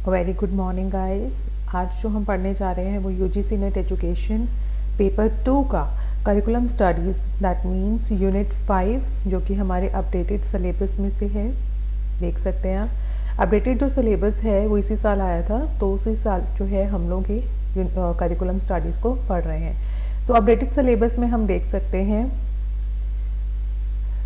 Very good morning guys. आज जो हम पढ़ने जा रहे हैं वो यूजीसी नेट एजुकेशन पेपर 2 का curriculum studies that means unit 5 जो कि हमारे अपडेटेड सिलेबस में से है। देख सकते हैं आप अपडेटेड जो सिलेबस है वो इसी साल आया था, तो उसी साल जो है हम लोग ये करिकुलम स्टडीज़ को पढ़ रहे हैं। सो अपडेटेड सिलेबस में हम देख सकते हैं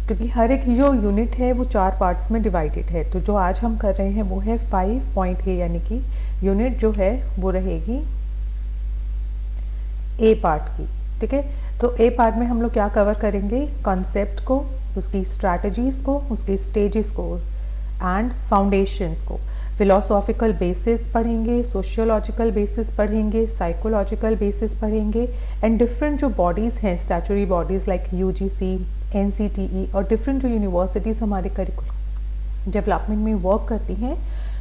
क्योंकि हर एक जो यूनिट है वो 4 पार्ट्स में डिवाइडेड है। तो जो आज हम कर रहे हैं वो है 5.A यानी कि यूनिट जो है वो रहेगी ए पार्ट की। ठीक है, तो ए पार्ट में हम लोग क्या कवर करेंगे? कॉन्सेप्ट को, उसकी स्ट्रैटेजीज को, उसकी स्टेजेस को एंड फाउंडेशंस को। फिलोसॉफिकल बेसिस पढ़ेंगे, सोशियोलॉजिकल बेसिस पढ़ेंगे, साइकोलॉजिकल बेसिस पढ़ेंगे एंड डिफरेंट जो बॉडीज़ हैं statutory bodies like UGC, NCTE और डिफरेंट जो यूनिवर्सिटीज़ हमारे करिकुलम डेवलपमेंट में वर्क करती हैं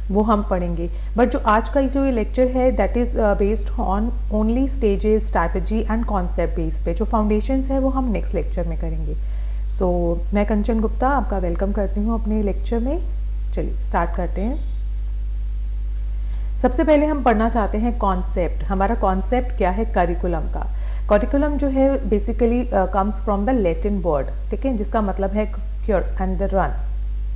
वो हम पढ़ेंगे। बट जो आज का जो ये लेक्चर है that is based on only stages, strategy and concept base पे। जो फाउंडेशंस है वो हम नेक्स्ट लेक्चर में करेंगे। सो मैं कंचन गुप्ता आपका वेलकम करती हूँ अपने लेक्चर में। चलिए स्टार्ट करते हैं। सबसे पहले हम पढ़ना चाहते हैं कॉन्सेप्ट। हमारा कॉन्सेप्ट क्या है? करिकुलम का। करिकुलम जो है basically comes from the Latin word, ठीक है, जिसका मतलब है क्योर एंड द रन।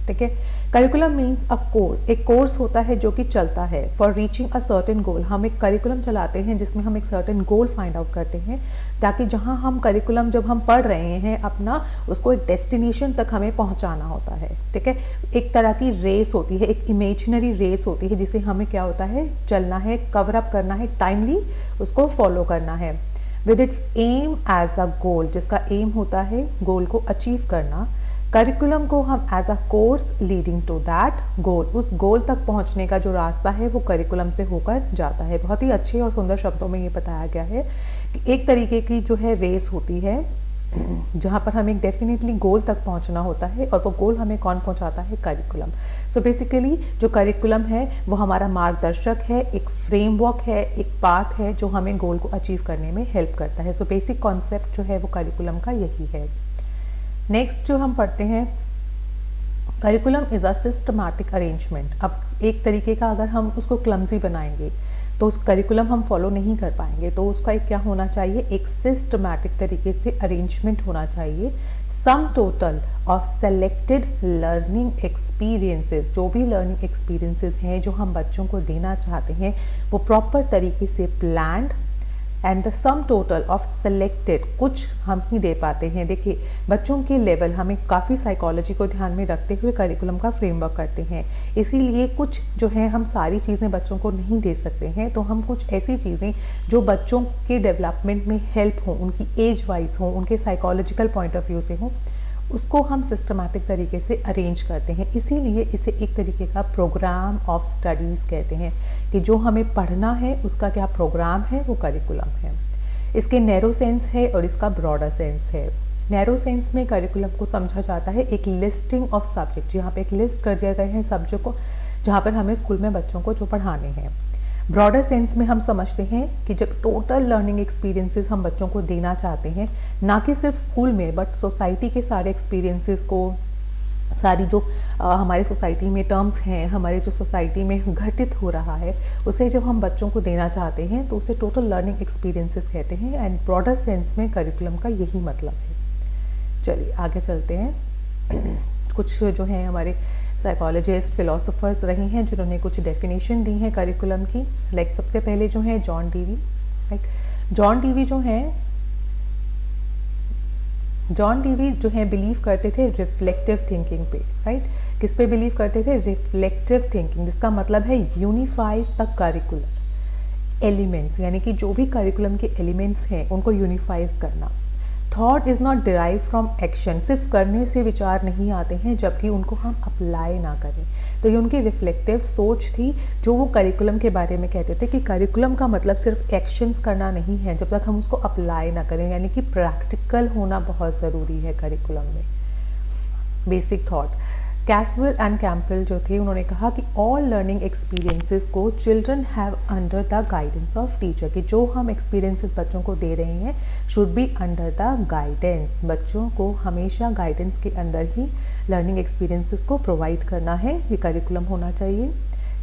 ठीक है, करिकुलम मीन्स अ कोर्स। एक कोर्स होता है जो कि चलता है फॉर रीचिंग अ सर्टेन गोल। हम एक करिकुलम चलाते हैं जिसमें हम एक सर्टेन गोल फाइंड आउट करते हैं, ताकि जहां हम करिकुलम जब हम पढ़ रहे हैं अपना, उसको एक डेस्टिनेशन तक हमें पहुंचाना होता है। ठीक है, एक तरह की रेस होती है, एक इमेजिनरी रेस होती है जिसे हमें क्या होता है, चलना है, कवर अप करना है, टाइमली उसको फॉलो करना है with its aim as the goal, जिसका एम होता है गोल को अचीव करना। करिकुलम को हम as a course leading to that goal, उस गोल तक पहुंचने का जो रास्ता है वो करिकुलम से होकर जाता है। बहुत ही अच्छे और सुंदर शब्दों में ये बताया गया है कि एक तरीके की जो है रेस होती है जहाँ पर हमें डेफिनेटली गोल तक पहुँचना होता है, और वो गोल हमें कौन पहुँचाता है? करिकुलम। सो बेसिकली जो करिकुलम है वो हमारा मार्गदर्शक है, एक फ्रेमवर्क है, एक पाथ है जो हमें गोल को अचीव करने में हेल्प करता है। सो बेसिक कॉन्सेप्ट जो है वो करिकुलम का यही है। नेक्स्ट जो हम पढ़ते हैं, curriculum is a systematic arrangement. अब एक तरीके का अगर हम उसको क्लमजी बनाएंगे तो उस करिकुलम हम फॉलो नहीं कर पाएंगे, तो उसका एक क्या होना चाहिए? एक सिस्टमैटिक तरीके से अरेंजमेंट होना चाहिए। सम टोटल और सेलेक्टेड लर्निंग एक्सपीरियंसेस, जो भी लर्निंग एक्सपीरियंसेस हैं जो हम बच्चों को देना चाहते हैं वो प्रॉपर तरीके से planned and the sum total of selected, कुछ हम ही दे पाते हैं। देखिए बच्चों के लेवल हमें काफ़ी साइकोलॉजी को ध्यान में रखते हुए करिकुलम का फ्रेमवर्क करते हैं, इसीलिए कुछ जो है हम सारी चीज़ें बच्चों को नहीं दे सकते हैं। तो हम कुछ ऐसी चीज़ें जो बच्चों के डेवलपमेंट में हेल्प हों, उनकी एज वाइज हों, उनके साइकोलॉजिकल पॉइंट ऑफ व्यू से हों, उसको हम सिस्टमैटिक तरीके से अरेंज करते हैं। इसीलिए इसे एक तरीके का प्रोग्राम ऑफ स्टडीज़ कहते हैं कि जो हमें पढ़ना है उसका क्या प्रोग्राम है, वो करिकुलम है। इसके नैरो सेंस है और इसका ब्रॉडर सेंस है। नैरो सेंस में करिकुलम को समझा जाता है एक लिस्टिंग ऑफ सब्जेक्ट, यहाँ पे एक लिस्ट कर दिया गए हैं सब्जेक्ट को जहाँ पर हमें स्कूल में बच्चों को जो पढ़ाने हैं। ब्रॉडर सेंस में हम समझते हैं कि जब टोटल लर्निंग एक्सपीरियंसेस हम बच्चों को देना चाहते हैं, ना कि सिर्फ स्कूल में बट सोसाइटी के सारे एक्सपीरियंसेस को, सारी जो हमारे सोसाइटी में टर्म्स हैं, हमारे जो सोसाइटी में घटित हो रहा है, उसे जब हम बच्चों को देना चाहते हैं तो उसे टोटल लर्निंग एक्सपीरियंसेस कहते हैं। एंड ब्रॉडर सेंस में करिकुलम का यही मतलब है। चलिए आगे चलते हैं। कुछ जो हैं हमारे साइकोलॉजिस्ट, फिलोसोफर्स रहे हैं जिन्होंने कुछ डेफिनेशन दी हैं करिकुलम की। लाइक सबसे पहले जो है जॉन डीवी। जॉन डीवी जो है बिलीव करते थे रिफ्लेक्टिव थिंकिंग पे। राइट, किस पे बिलीव करते थे? रिफ्लेक्टिव थिंकिंग, जिसका मतलब है यूनिफाइज द करिकुलर एलिमेंट्स, यानी कि जो भी करिकुलम के एलिमेंट्स हैं उनको यूनिफाइज करना। Thought is not derive from action, सिर्फ करने से विचार नहीं आते हैं जबकि उनको हम अप्लाई ना करें। तो ये उनकी रिफ्लेक्टिव सोच थी जो वो करिकुलम के बारे में कहते थे कि करिकुलम का मतलब सिर्फ एक्शंस करना नहीं है जब तक हम उसको अप्लाई ना करें, यानी कि प्रैक्टिकल होना बहुत ज़रूरी है करिकुलम में। Basic thought, Caswell and Campbell जो थे उन्होंने कहा कि ऑल लर्निंग एक्सपीरियंसेस को children have under the guidance of teacher, कि जो हम एक्सपीरियंसेस बच्चों को दे रहे हैं should be under the guidance, बच्चों को हमेशा गाइडेंस के अंदर ही लर्निंग एक्सपीरियंसेस को प्रोवाइड करना है, ये करिकुलम होना चाहिए।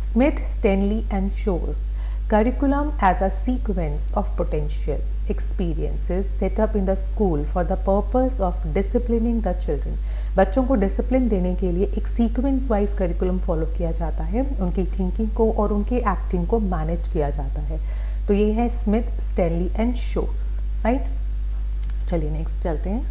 Smith, Stanley and shows curriculum as a sequence of potential experiences set up in the school for the purpose of disciplining the children. बच्चों को डिसिप्लिन देने के लिए एक सीक्वेंस वाइज करिकुलम फॉलो किया जाता है, उनकी थिंकिंग को और उनकी एक्टिंग को मैनेज किया जाता है. तो ये है Smith, Stanley and shows, right. चलिए नेक्स्ट चलते हैं.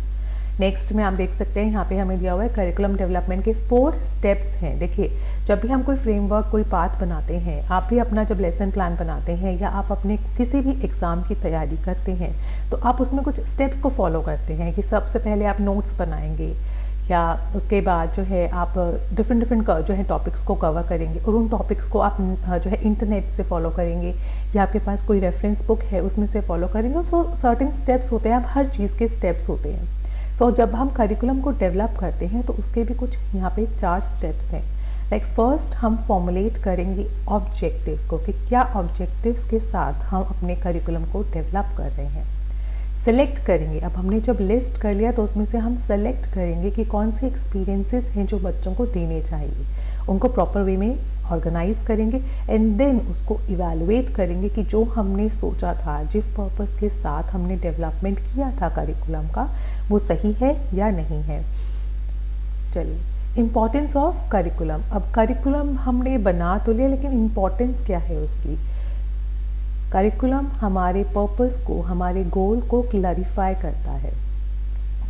नेक्स्ट में आप देख सकते हैं यहाँ पे हमें दिया हुआ है करिकुलम डेवलपमेंट के 4 स्टेप्स हैं. देखिए, जब भी हम कोई फ्रेमवर्क, कोई पाथ बनाते हैं, आप भी अपना जब लेसन प्लान बनाते हैं या आप अपने किसी भी एग्ज़ाम की तैयारी करते हैं, तो आप उसमें कुछ स्टेप्स को फॉलो करते हैं कि सबसे पहले आप नोट्स बनाएंगे या उसके बाद जो है आप डिफरेंट जो है टॉपिक्स को कवर करेंगे और उन टॉपिक्स को आप जो है इंटरनेट से फॉलो करेंगे या आपके पास कोई रेफरेंस बुक है उसमें से फॉलो करेंगे. सो सर्टेन स्टेप्स होते हैं, अब हर चीज़ के स्टेप्स होते हैं. तो जब हम करिकुलम को डेवलप करते हैं तो उसके भी कुछ यहाँ पे 4 स्टेप्स हैं. लाइक फर्स्ट हम फॉर्मुलेट करेंगे ऑब्जेक्टिव्स को कि क्या ऑब्जेक्टिव्स के साथ हम अपने करिकुलम को डेवलप कर रहे हैं. सेलेक्ट करेंगे, अब हमने जब लिस्ट कर लिया तो उसमें से हम सेलेक्ट करेंगे कि कौन से एक्सपीरियंसेस हैं जो बच्चों को देने चाहिए, उनको प्रॉपर वे में ऑर्गेनाइज करेंगे एंड देन उसको इवैल्यूएट करेंगे कि जो हमने सोचा था, जिस पर्पस के साथ हमने डेवलपमेंट किया था करिकुलम का, वो सही है या नहीं है. चलिए, इम्पॉर्टेंस ऑफ करिकुलम. अब करिकुलम हमने बना तो लिया, लेकिन इम्पॉर्टेंस क्या है उसकी. करिकुलम हमारे पर्पस को, हमारे गोल को क्लैरिफाई करता है,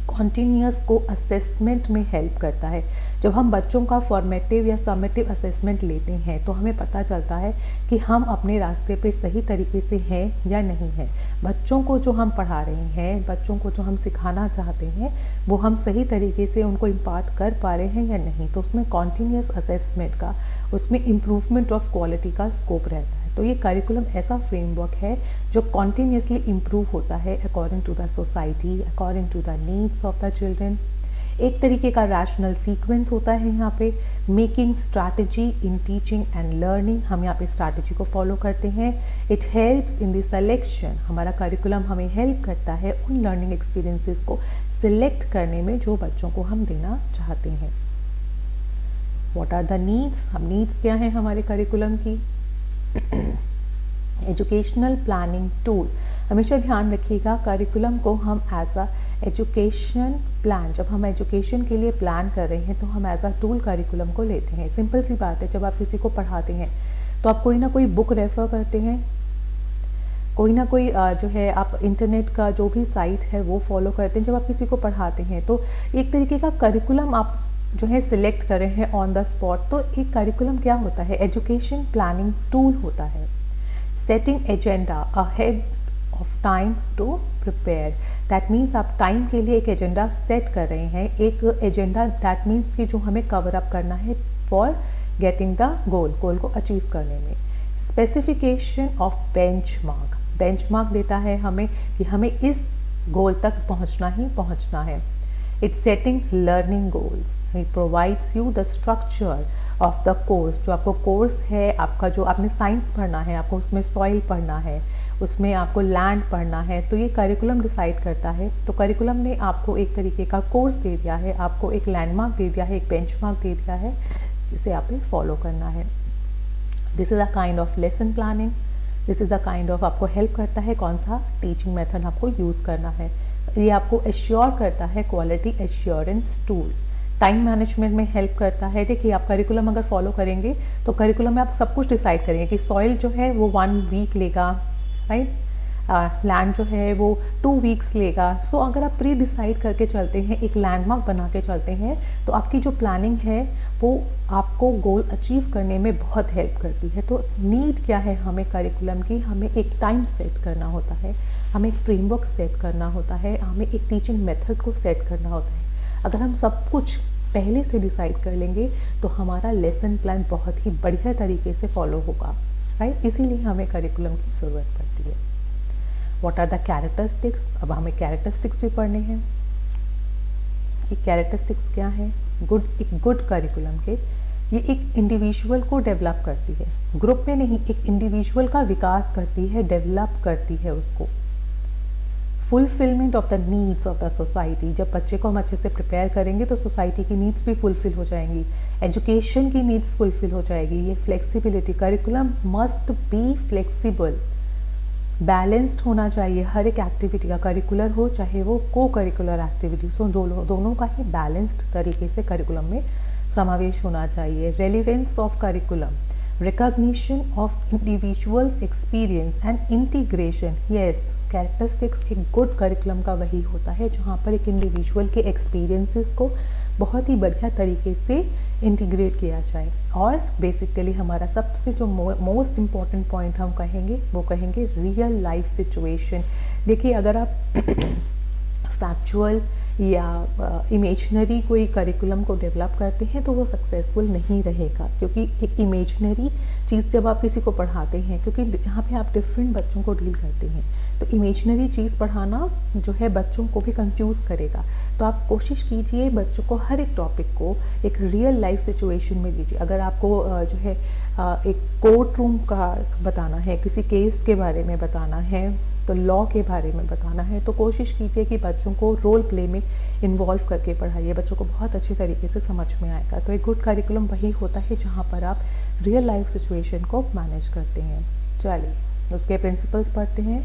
कॉन्टीन्यूअस को असेसमेंट में हेल्प करता है. जब हम बच्चों का फॉर्मेटिव या समेटिव असेसमेंट लेते हैं तो हमें पता चलता है कि हम अपने रास्ते पे सही तरीके से हैं या नहीं हैं. बच्चों को जो हम पढ़ा रहे हैं, बच्चों को जो हम सिखाना चाहते हैं, वो हम सही तरीके से उनको इम्पार्ट कर पा रहे हैं या नहीं. तो उसमें कॉन्टीन्यूअस असेसमेंट का, उसमें इम्प्रूवमेंट ऑफ क्वालिटी का स्कोप रहता है. तो ये करिकुलम ऐसा फ्रेमवर्क है जो कॉन्टीन्यूसली इम्प्रूव होता है according to the society, according to the needs of the children. एक तरीके का रैशनल सीक्वेंस होता है यहाँ पे. Making strategy in teaching and learning, हम यहाँ पे स्ट्रैटेजी को फॉलो करते हैं. It helps in the selection, हमारा करिकुलम हमें हेल्प करता है उन लर्निंग एक्सपीरियंसेस को सिलेक्ट करने में जो बच्चों को हम देना चाहते हैं. व्हाट आर द नीड्स, हम नीड्स क्या हैं हमारे करिकुलम की. एजुकेशनल प्लानिंग टूल, हमेशा ध्यान रखिएगा करिकुलम को हम एज अ एजुकेशन प्लान, जब हम एजुकेशन के लिए प्लान कर रहे हैं तो हम एज अ टूल करिकुलम को लेते हैं. सिंपल सी बात है, जब आप किसी को पढ़ाते हैं तो आप कोई ना कोई बुक रेफर करते हैं, कोई ना कोई जो है आप इंटरनेट का जो भी साइट है वो फॉलो करते हैं. जब आप किसी को पढ़ाते हैं तो एक तरीके का करिकुलम आप जो है सिलेक्ट कर रहे हैं ऑन द स्पॉट. तो एक करिकुलम क्या होता है, एजुकेशन प्लानिंग टूल होता है. Setting agenda ahead of time to prepare, that means आप टाइम के लिए एक एजेंडा सेट कर रहे हैं. एक एजेंडा दैट मीन्स कि जो हमें कवर अप करना है फॉर गेटिंग द गोल, गोल को अचीव करने में. स्पेसिफिकेशन ऑफ बेंचमार्क, बेंचमार्क देता है हमें कि हमें इस गोल तक पहुंचना ही पहुंचना है. It's setting learning goals. It provides you the structure of the course. जो आपको कोर्स है, आपका जो आपने साइंस पढ़ना है, आपको उसमें सॉइल पढ़ना है, उसमें आपको लैंड पढ़ना है, तो ये करिकुलम डिसाइड करता है. तो करिकुलम ने आपको एक तरीके का कोर्स दे दिया है, आपको एक लैंडमार्क दे दिया है, एक बेंचमार्क दे दिया है जिसे आपको फॉलो करना है. This is a kind of lesson planning. This is a kind of आपको हेल्प करता है कौन सा टीचिंग मेथड आपको यूज़ करना है. ये आपको एश्योर करता है quality assurance tool. Time management में हेल्प करता है. देखिए, आप करिकुलम अगर फॉलो करेंगे तो करिकुलम में आप सब कुछ डिसाइड करेंगे कि सॉइल जो है वो 1 वीक लेगा, राइट. लैंड जो है वो 2 वीक्स लेगा. सो अगर आप प्री डिसाइड करके चलते हैं, एक लैंडमार्क बना के चलते हैं, तो आपकी जो प्लानिंग है वो आपको गोल अचीव करने में बहुत हेल्प करती है. तो नीड क्या है हमें करिकुलम की, हमें एक टाइम सेट करना होता है, हमें एक फ्रेमवर्क सेट करना होता है, हमें एक टीचिंग मेथड को सेट करना होता है. अगर हम सब कुछ पहले से डिसाइड कर लेंगे तो हमारा लेसन प्लान बहुत ही बढ़िया तरीके से फॉलो होगा, राइट. इसीलिए हमें करिकुलम की ज़रूरत पड़ती है. व्हाट आर द कैरेक्टरिस्टिक्स, अब हमें कैरेक्टरिस्टिक्स भी पढ़ने हैं कि कैरेक्टरिस्टिक्स क्या है एक गुड करिकुलम के. ये एक इंडिविजुअल को डेवलप करती है, ग्रुप में नहीं, एक इंडिविजुअल का विकास करती है, डेवलप करती है उसको. Fulfilment of the needs of the society. जब बच्चे को हम अच्छे से प्रिपेयर करेंगे तो सोसाइटी की नीड्स भी फुलफिल हो जाएंगी, एजुकेशन की नीड्स फुलफिल हो जाएगी। ये flexibility, curriculum must be flexible, balanced होना चाहिए। हर एक एक्टिविटी का, करिकुलर हो चाहे वो को करिकुलर एक्टिविटीज हो, दोनों का ही बैलेंस्ड तरीके से करिकुलम में समावेश होना चाहिए। Relevance of curriculum, recognition of individuals experience and integration. Yes, characteristics एक गुड करिकुलम का वही होता है जहाँ पर एक इंडिविजुअल के एक्सपीरियंसेस को बहुत ही बढ़िया तरीके से इंटीग्रेट किया जाए। और बेसिकली हमारा सबसे जो मोस्ट इम्पॉर्टेंट पॉइंट हम कहेंगे वो कहेंगे रियल लाइफ सिचुएशन। देखिए, अगर आप फैक्चुअल या इमेजनरी कोई करिकुलम को डेवलप करते हैं तो वो सक्सेसफुल नहीं रहेगा, क्योंकि एक इमेजनरी चीज़ जब आप किसी को पढ़ाते हैं, क्योंकि यहाँ पे आप डिफरेंट बच्चों को डील करते हैं, तो इमेजनरी चीज़ पढ़ाना जो है बच्चों को भी कंफ्यूज करेगा। तो आप कोशिश कीजिए बच्चों को हर एक टॉपिक को एक रियल लाइफ सिचुएशन में लीजिए। अगर आपको जो है एक कोर्ट रूम का बताना है, किसी केस के बारे में बताना है, तो लॉ के बारे में बताना है, तो कोशिश कीजिए कि बच्चों को रोल प्ले में इन्वॉल्व करके पढ़ाइए, बच्चों को बहुत अच्छी तरीके से समझ में आएगा। तो एक गुड करिकुलम वही होता है जहाँ पर आप रियल लाइफ सिचुएशन को मैनेज करते हैं। चलिए उसके प्रिंसिपल्स पढ़ते हैं।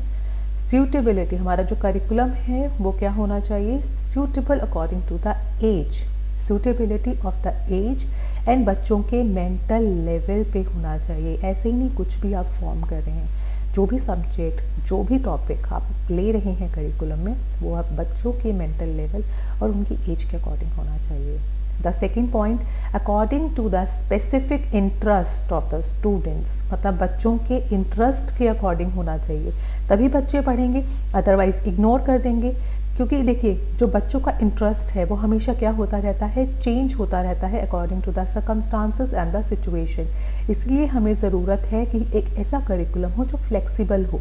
सूटेबिलिटी, हमारा जो करिकुलम है वो क्या होना चाहिए? Suitable according to the age, suitability of the age and बच्चों के मेंटल लेवल पे होना चाहिए। ऐसे ही नहीं कुछ भी आप फॉर्म कर रहे हैं, जो भी सब्जेक्ट, जो भी टॉपिक आप ले रहे हैं करिकुलम में, वो आप बच्चों के मेंटल लेवल और उनकी एज के अकॉर्डिंग होना चाहिए। The second point, according to the specific interest of the students, मतलब बच्चों के इंटरेस्ट के अकॉर्डिंग होना चाहिए, तभी बच्चे पढ़ेंगे, अदरवाइज इग्नोर कर देंगे। क्योंकि देखिए, जो बच्चों का इंटरेस्ट है वो हमेशा क्या होता रहता है? चेंज होता रहता है according to the circumstances and the situation. इसलिए हमें ज़रूरत है कि एक ऐसा करिकुलम हो जो फ्लेक्सिबल हो।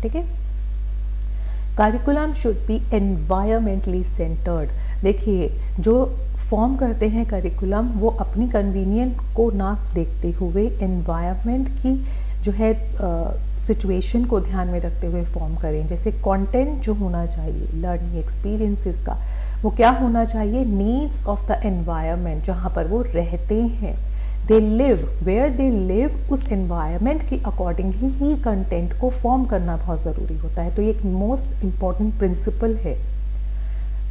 ठीक है, curriculum should B environmentally centred. देखिए, जो फॉर्म करते हैं करिकुलम वो अपनी कन्वीनियंट को ना देखते हुए एनवायरनमेंट की जो है सिचुएशन को ध्यान में रखते हुए फॉर्म करें। जैसे कंटेंट जो होना चाहिए लर्निंग एक्सपीरियंसेस का, वो क्या होना चाहिए? नीड्स ऑफ द एनवायरनमेंट, जहाँ पर वो रहते हैं, they live, where they live, उस एनवायरनमेंट के अकॉर्डिंगली ही कंटेंट को फॉर्म करना बहुत ज़रूरी होता है। तो ये एक मोस्ट इम्पॉर्टेंट प्रिंसिपल है।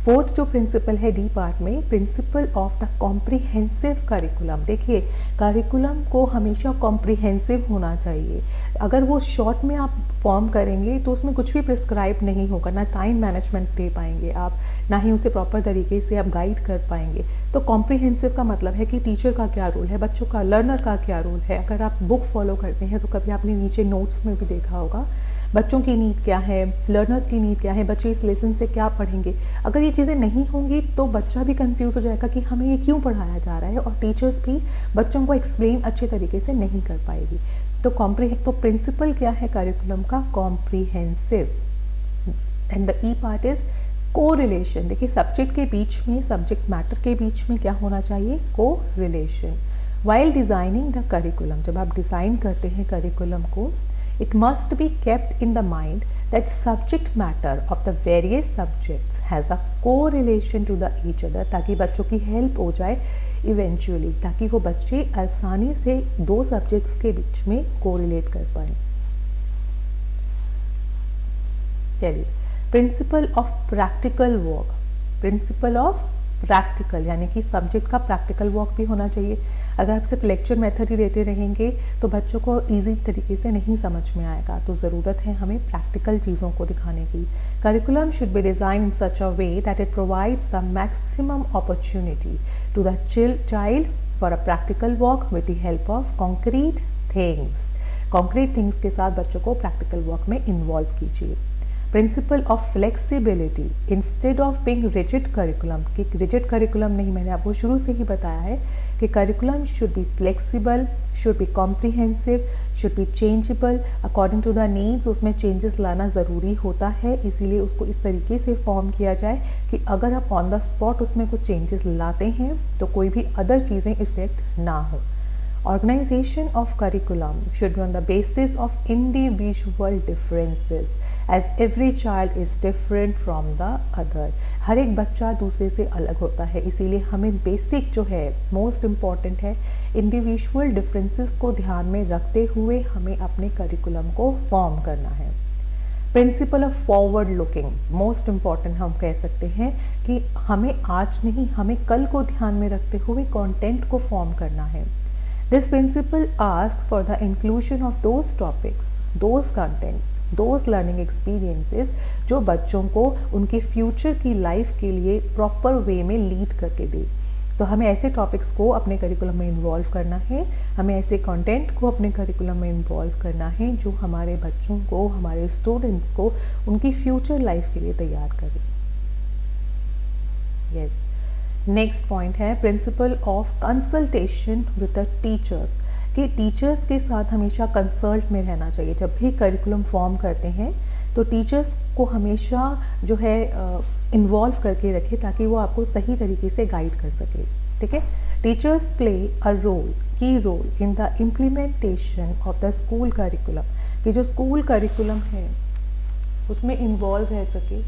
फोर्थ जो प्रिंसिपल है डी पार्ट में, principle of the comprehensive curriculum. देखिए, करिकुलम को हमेशा कॉम्प्रिहेंसिव होना चाहिए। अगर वो शॉर्ट में आप फॉर्म करेंगे तो उसमें कुछ भी प्रिस्क्राइब नहीं होगा, ना टाइम मैनेजमेंट दे पाएंगे आप, ना ही उसे प्रॉपर तरीके से आप गाइड कर पाएंगे। तो कॉम्प्रिहेंसिव का मतलब है कि टीचर का क्या रोल है, बच्चों का, लर्नर का क्या रोल है। अगर आप बुक फॉलो करते हैं तो कभी आपने नीचे नोट्स में भी देखा होगा बच्चों की नीड क्या है, लर्नर्स की नीड क्या है, बच्चे इस लेसन से क्या पढ़ेंगे। अगर ये चीज़ें नहीं होंगी तो बच्चा भी कंफ्यूज हो जाएगा कि हमें ये क्यों पढ़ाया जा रहा है, और टीचर्स भी बच्चों को एक्सप्लेन अच्छे तरीके से नहीं कर पाएगी। तो प्रिंसिपल क्या है करिकुलम का? Comprehensive. And the E part is correlation. देखिए, सब्जेक्ट के बीच में, सब्जेक्ट मैटर के बीच में क्या होना चाहिए? Correlation. While designing the curriculum, जब आप डिज़ाइन करते हैं करिकुलम को, it must be kept in the mind that subject matter of the various subjects has a correlation to the each other, ताकि बच्चों की हेल्प हो जाए इवेंचुअली, ताकि वो बच्चे आसानी से दो सब्जेक्ट्स के बीच में कोरिलेट कर पाए। चलिए, principle of practical work, principle of practical, यानी कि सब्जेक्ट का प्रैक्टिकल वर्क भी होना चाहिए। अगर आप सिर्फ लेक्चर मेथड ही देते रहेंगे तो बच्चों को इजी तरीके से नहीं समझ में आएगा। तो ज़रूरत है हमें प्रैक्टिकल चीज़ों को दिखाने की। Curriculum should be designed in such a way that it provides the maximum opportunity to the child for a practical work with the help of concrete things. Concrete things के साथ बच्चों को प्रैक्टिकल वर्क में involve कीजिए। Principle of flexibility, instead of being rigid curriculum, कि rigid curriculum नहीं, मैंने आपको शुरू से ही बताया है कि curriculum should be flexible, should be comprehensive, should be changeable according to the needs. उसमें चेंजेस लाना ज़रूरी होता है, इसीलिए उसको इस तरीके से फॉर्म किया जाए कि अगर आप ऑन द स्पॉट उसमें कुछ चेंजेस लाते हैं तो कोई भी अदर चीज़ें इफ़ेक्ट ना हो। Organization of curriculum should be on the basis of individual differences as every child is different from the other. हर एक बच्चा दूसरे से अलग होता है, इसीलिए हमें बेसिक जो है मोस्ट इम्पॉर्टेंट है इंडिविजुअल डिफरेंसेस को ध्यान में रखते हुए हमें अपने करिकुलम को फॉर्म करना है. Principle of forward looking most important हम कह सकते हैं कि हमें आज नहीं हमें कल को ध्यान में रखते हुए कंटेंट को फॉर्म करना है. This principle asks for the inclusion of those topics, those contents, those learning experiences जो बच्चों को उनके फ्यूचर की लाइफ के लिए प्रॉपर वे में लीड करके दे. तो हमें ऐसे टॉपिक्स को अपने करिकुलम में इन्वॉल्व करना है, हमें ऐसे कंटेंट को अपने करिकुलम में इन्वॉल्व करना है जो हमारे बच्चों को, हमारे स्टूडेंट्स को उनकी फ्यूचर लाइफ के लिए तैयार करे. यस. नेक्स्ट पॉइंट है principle of consultation with the teachers, कि टीचर्स के साथ हमेशा कंसल्ट में रहना चाहिए. जब भी करिकुलम फॉर्म करते हैं तो टीचर्स को हमेशा जो है इन्वॉल्व करके रखें ताकि वो आपको सही तरीके से गाइड कर सके. ठीक है. Teachers play a role, key role in the implementation of the school curriculum, कि जो स्कूल करिकुलम है उसमें इन्वॉल्व रह सके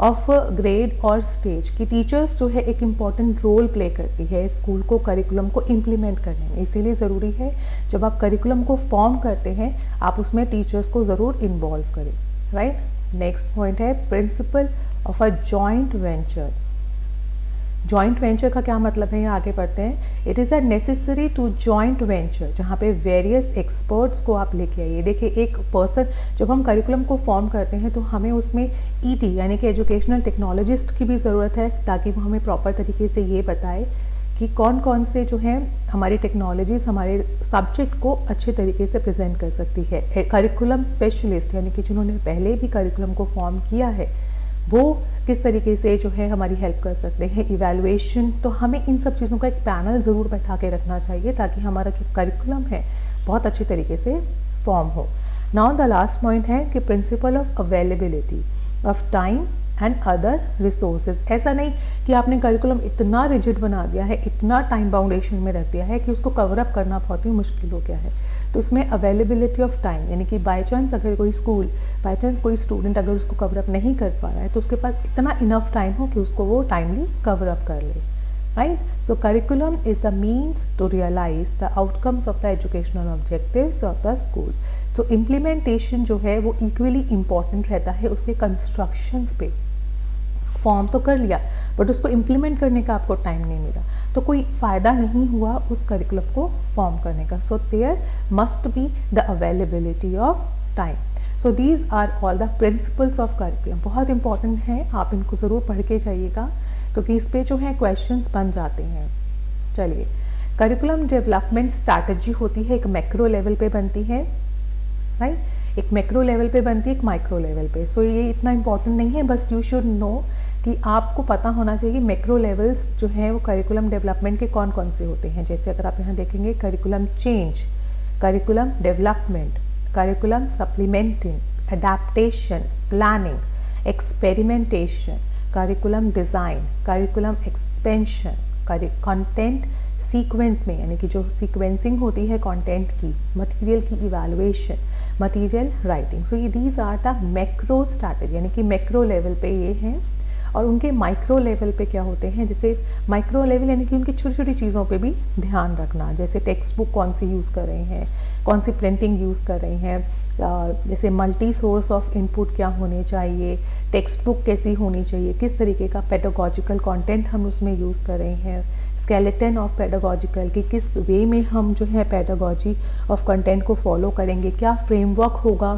ऑफ ग्रेड और स्टेज, की टीचर्स जो है एक इम्पॉर्टेंट रोल प्ले करती है स्कूल को करिकुलम को इम्प्लीमेंट करने में. इसीलिए ज़रूरी है जब आप करिकुलम को फॉर्म करते हैं आप उसमें टीचर्स को ज़रूर इन्वॉल्व करें. राइट. नेक्स्ट पॉइंट है principle of a joint venture. Joint venture का क्या मतलब है, आगे पढ़ते हैं. It is a necessary to joint venture, जहाँ पे वेरियस एक्सपर्ट्स को आप लेके आइए. देखिए एक पर्सन, जब हम करिकुलम को फॉर्म करते हैं तो हमें उसमें ईटी यानी कि एजुकेशनल टेक्नोलॉजिस्ट की भी ज़रूरत है ताकि वो हमें प्रॉपर तरीके से ये बताए कि कौन कौन से जो हैं हमारी टेक्नोलॉजीज़ हमारे सब्जेक्ट को अच्छे तरीके से प्रेजेंट कर सकती है. करिकुलम स्पेशलिस्ट यानी कि जिन्होंने पहले भी करिकुलम को फॉर्म किया है वो किस तरीके से जो है हमारी हेल्प कर सकते हैं. इवैल्यूएशन, तो हमें इन सब चीज़ों का एक पैनल ज़रूर बैठा के रखना चाहिए ताकि हमारा जो करिकुलम है बहुत अच्छी तरीके से फॉर्म हो. नाउ द लास्ट पॉइंट है कि principle of availability of time and other resources. ऐसा नहीं कि आपने करिकुलम इतना रिजिड बना दिया है, इतना टाइम बाउंडेशन में रख दिया है कि उसको कवर अप करना बहुत ही मुश्किल हो गया है. तो उसमें अवेलेबिलिटी ऑफ टाइम यानी कि बाय चांस अगर कोई स्कूल, बाय चांस कोई स्टूडेंट अगर उसको कवर अप नहीं कर पा रहा है तो उसके पास इतना इनफ टाइम हो कि उसको वो टाइमली कवर अप कर ले. Right. So curriculum is the means to realise the outcomes of the educational objectives of the school. तो इम्प्लीमेंटेशन जो है वो इक्वली इम्पॉर्टेंट रहता है उसके कंस्ट्रक्शंस पे. फॉर्म तो कर लिया बट उसको इम्प्लीमेंट करने का आपको टाइम नहीं मिला तो कोई फ़ायदा नहीं हुआ उस करिकुलम को फॉर्म करने का. So there must be the availability of time. So these are all the principles of curriculum. बहुत इंपॉर्टेंट है, आप इनको ज़रूर पढ़ के जाइएगा क्योंकि इस पे जो है क्वेश्चंस बन जाते हैं. चलिए, करिकुलम डेवलपमेंट स्ट्रैटेजी होती है, एक मैक्रो लेवल पे बनती है. राइट. एक मैक्रो लेवल पे बनती है, एक माइक्रो लेवल पे. सो ये इतना इंपॉर्टेंट नहीं है, बस यू शुड नो कि आपको पता होना चाहिए मैक्रो लेवल्स जो हैं वो करिकुलम डेवलपमेंट के कौन कौन से होते हैं. जैसे अगर आप यहाँ देखेंगे curriculum change, curriculum development, curriculum supplementing, adaptation, planning, experimentation, curriculum design, curriculum expansion, content sequence में यानी कि जो सीक्वेंसिंग होती है कंटेंट की, मटेरियल की इवैल्यूएशन, मटेरियल राइटिंग. सो ये these are the macro strategy यानी कि मैक्रो लेवल पे ये हैं. और उनके माइक्रो लेवल पे क्या होते हैं, जैसे माइक्रो लेवल यानी कि उनकी छोटी छोटी चीज़ों पे भी ध्यान रखना. जैसे टेक्स्ट बुक कौन सी यूज़ कर रहे हैं, कौन सी प्रिंटिंग यूज़ कर रहे हैं, जैसे मल्टी सोर्स ऑफ इनपुट क्या होने चाहिए, टेक्स्ट बुक कैसी होनी चाहिए, किस तरीके का पेडागोजिकल कंटेंट हम उसमें यूज़ कर रहे हैं, स्केलेटन ऑफ पेडागोजिकल कि किस वे में हम जो है पेडागोजी ऑफ कंटेंट को फॉलो करेंगे, क्या फ्रेमवर्क होगा,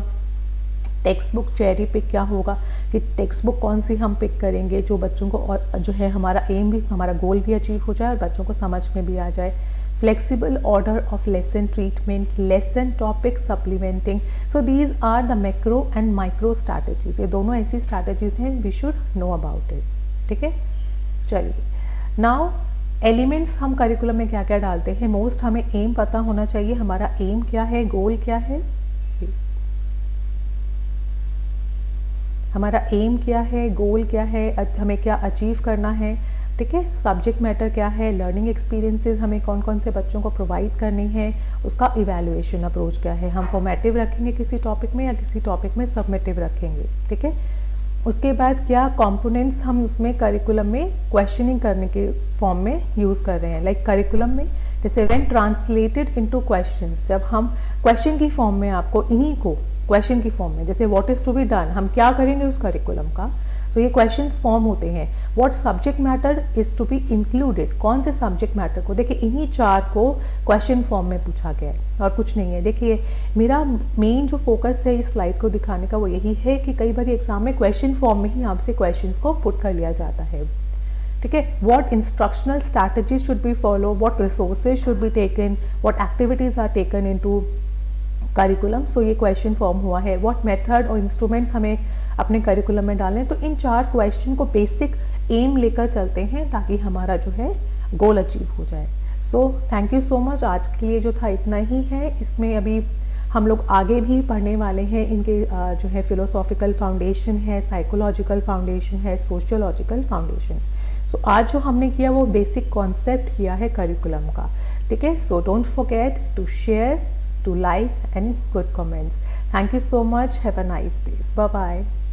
टेक्स्ट बुक चेरी पिक क्या होगा कि टेक्स्ट बुक कौन सी हम पिक करेंगे जो बच्चों को और जो है हमारा एम भी, हमारा गोल भी अचीव हो जाए और बच्चों को समझ में भी आ जाए. Flexible order of lesson treatment, lesson topic supplementing. So these are the macro and micro strategies. ये दोनों ऐसी स्ट्रैटेजीज हैं, we should know about it. ठीक है. चलिए, नाउ एलिमेंट्स हम करिकुलम में क्या क्या डालते हैं. मोस्ट हमें एम पता होना चाहिए, हमारा एम क्या है, गोल क्या है. हमारा एम क्या है, गोल क्या है, हमें क्या अचीव करना है, ठीक है। सब्जेक्ट मैटर क्या है, लर्निंग एक्सपीरियंसेस हमें कौन कौन से बच्चों को प्रोवाइड करनी है, उसका इवैल्यूएशन अप्रोच क्या है, हम फॉर्मेटिव रखेंगे किसी टॉपिक में या किसी टॉपिक में सबमिटिव रखेंगे, ठीक है। उसके बाद क्या कंपोनेंट्स हम उसमें करिकुलम में क्वेश्चनिंग करने के फॉर्म में यूज़ कर रहे हैं, लाइक करिकुलम में जैसे व्हेन ट्रांसलेटेड इनटू क्वेश्चंस, जब हम क्वेश्चन की फॉर्म में आपको इन्हीं को क्वेश्चन की फॉर्म में, जैसे what is to be done, हम क्या करेंगे उस करिकुलम का, तो ये क्वेश्चंस फॉर्म होते हैं। What subject matter is to be included, कौन से सब्जेक्ट मैटर को, देखिए इन्हीं 4 को क्वेश्चन फॉर्म में पूछा गया है और कुछ नहीं है। देखिए मेरा मेन जो फोकस है इस स्लाइड को दिखाने का वो यही है कि कई बार एग्जाम में क्वेश्चन फॉर्म में ही आपसे क्वेश्चंस को पुट कर लिया जाता है, ठीक है। What instructional strategies should be follow, what resources should be taken, what activities are taken into curriculum, so ये क्वेश्चन फॉर्म हुआ है। व्हाट मेथड और इंस्ट्रूमेंट्स हमें अपने करिकुलम में डालें, तो इन 4 क्वेश्चन को बेसिक एम लेकर चलते हैं ताकि हमारा जो है गोल अचीव हो जाए। So thank you so much, आज के लिए जो था इतना ही है। इसमें अभी हम लोग आगे भी पढ़ने वाले हैं, इनके जो है फिलोसॉफिकल फाउंडेशन है, साइकोलॉजिकल फाउंडेशन है, सोशियोलॉजिकल फाउंडेशन है। सो आज जो हमने किया वो बेसिक कॉन्सेप्ट किया है करिकुलम का, ठीक है। So don't forget to share, to like and good comments. Thank you so much. Have a nice day. Bye bye.